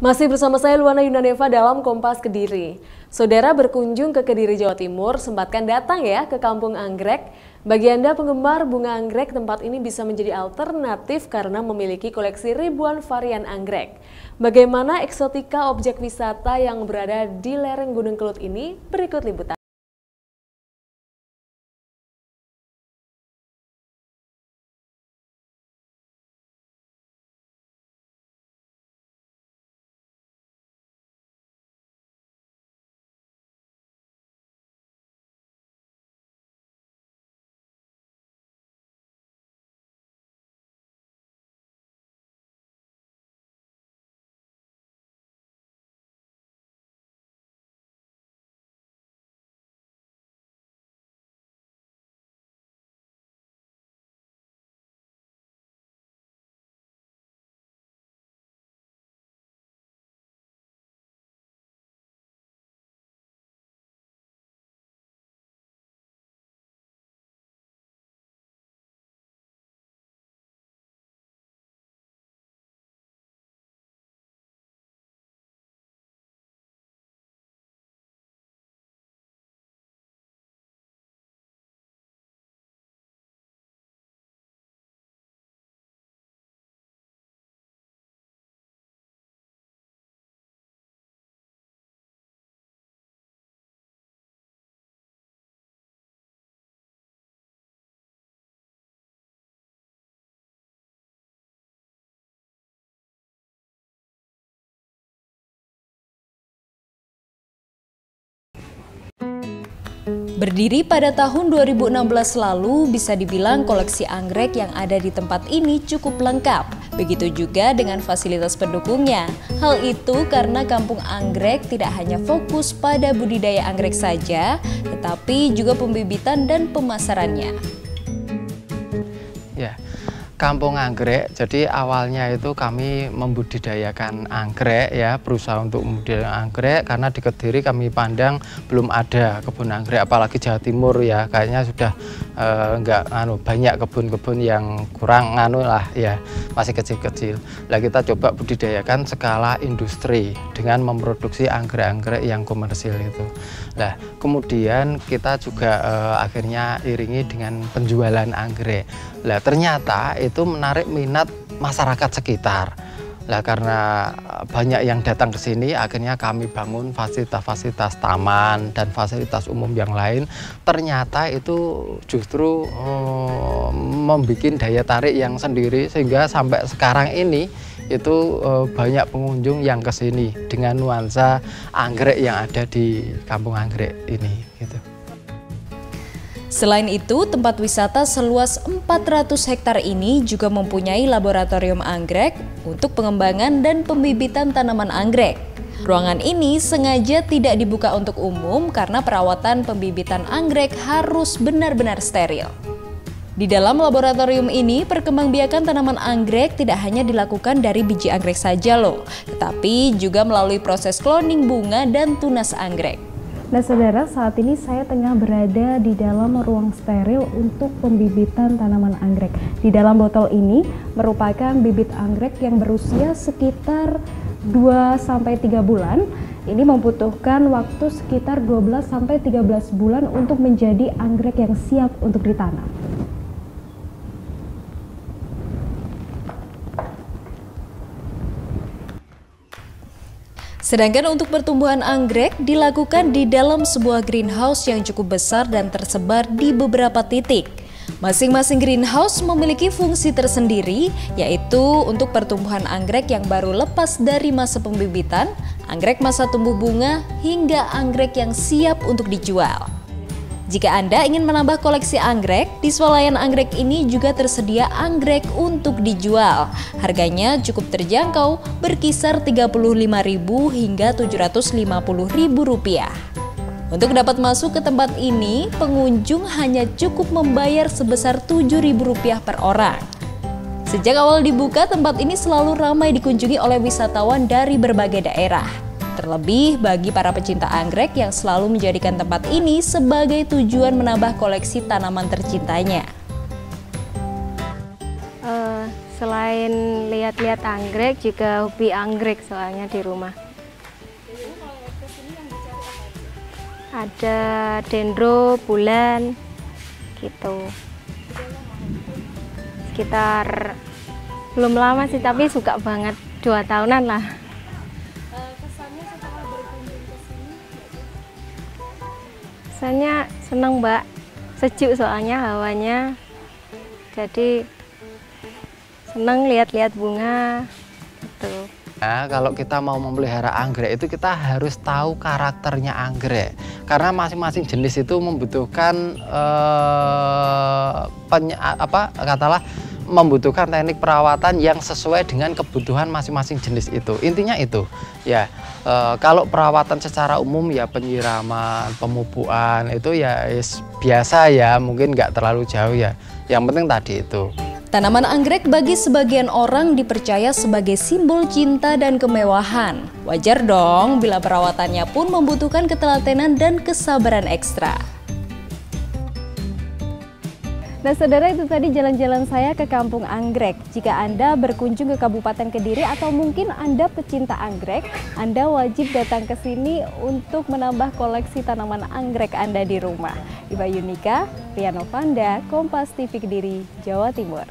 Masih bersama saya Luana Yunaneva dalam Kompas Kediri. Saudara berkunjung ke Kediri, Jawa Timur, sempatkan datang ya ke Kampung Anggrek. Bagi Anda penggemar bunga anggrek, tempat ini bisa menjadi alternatif karena memiliki koleksi ribuan varian anggrek. Bagaimana eksotika objek wisata yang berada di lereng Gunung Kelut ini? Berikut liputan. Berdiri pada tahun 2016 lalu, bisa dibilang koleksi anggrek yang ada di tempat ini cukup lengkap. Begitu juga dengan fasilitas pendukungnya. Hal itu karena Kampung Anggrek tidak hanya fokus pada budidaya anggrek saja, tetapi juga pembibitan dan pemasarannya. Ya, Kampung Anggrek, jadi awalnya itu kami membudidayakan anggrek ya, berusaha untuk membudidayakan anggrek karena di Kediri kami pandang belum ada kebun anggrek, apalagi Jawa Timur ya, kayaknya sudah banyak kebun-kebun yang kurang lah ya, masih kecil-kecil. Lah kita coba budidayakan skala industri dengan memproduksi anggrek-anggrek yang komersil itu. Lah kemudian kita juga akhirnya iringi dengan penjualan anggrek. Lah ternyata itu menarik minat masyarakat sekitar. Lah karena banyak yang datang ke sini, akhirnya kami bangun fasilitas-fasilitas taman dan fasilitas umum yang lain. Ternyata itu justru membuat daya tarik yang sendiri, sehingga sampai sekarang ini itu banyak pengunjung yang ke sini dengan nuansa anggrek yang ada di Kampung Anggrek ini gitu. Selain itu, tempat wisata seluas 400 hektar ini juga mempunyai laboratorium anggrek untuk pengembangan dan pembibitan tanaman anggrek. Ruangan ini sengaja tidak dibuka untuk umum karena perawatan pembibitan anggrek harus benar-benar steril. Di dalam laboratorium ini, perkembangbiakan tanaman anggrek tidak hanya dilakukan dari biji anggrek saja loh, tetapi juga melalui proses kloning bunga dan tunas anggrek. Nah saudara, saat ini saya tengah berada di dalam ruang steril untuk pembibitan tanaman anggrek. Di dalam botol ini merupakan bibit anggrek yang berusia sekitar 2-3 bulan. Ini membutuhkan waktu sekitar 12-13 bulan untuk menjadi anggrek yang siap untuk ditanam. Sedangkan untuk pertumbuhan anggrek dilakukan di dalam sebuah greenhouse yang cukup besar dan tersebar di beberapa titik. Masing-masing greenhouse memiliki fungsi tersendiri, yaitu untuk pertumbuhan anggrek yang baru lepas dari masa pembibitan, anggrek masa tumbuh bunga, hingga anggrek yang siap untuk dijual. Jika Anda ingin menambah koleksi anggrek, di swalayan anggrek ini juga tersedia anggrek untuk dijual. Harganya cukup terjangkau, berkisar Rp35.000 hingga Rp750.000. Untuk dapat masuk ke tempat ini, pengunjung hanya cukup membayar sebesar Rp7.000 per orang. Sejak awal dibuka, tempat ini selalu ramai dikunjungi oleh wisatawan dari berbagai daerah. Terlebih bagi para pecinta anggrek yang selalu menjadikan tempat ini sebagai tujuan menambah koleksi tanaman tercintanya. Selain lihat-lihat anggrek, juga hobi anggrek soalnya di rumah. Ada dendro, bulan, gitu. Sekitar belum lama sih, tapi suka banget, 2 tahunan lah. Kesannya setelah berkunjung ke sini? Kesannya seneng Mbak, sejuk soalnya hawanya. Jadi seneng lihat-lihat bunga, gitu. Nah, kalau kita mau memelihara anggrek itu kita harus tahu karakternya anggrek, karena masing-masing jenis itu membutuhkan membutuhkan teknik perawatan yang sesuai dengan kebutuhan masing-masing jenis itu. Intinya itu ya, kalau perawatan secara umum ya penyiraman, pemupukan itu ya biasa ya, mungkin nggak terlalu jauh ya. Yang penting tadi itu. Tanaman anggrek bagi sebagian orang dipercaya sebagai simbol cinta dan kemewahan. Wajar dong bila perawatannya pun membutuhkan ketelatenan dan kesabaran ekstra. Nah saudara, itu tadi jalan-jalan saya ke Kampung Anggrek. Jika Anda berkunjung ke Kabupaten Kediri atau mungkin Anda pecinta anggrek, Anda wajib datang ke sini untuk menambah koleksi tanaman anggrek Anda di rumah. Iba Yunika, Riano Panda, Kompas TV Kediri, Jawa Timur.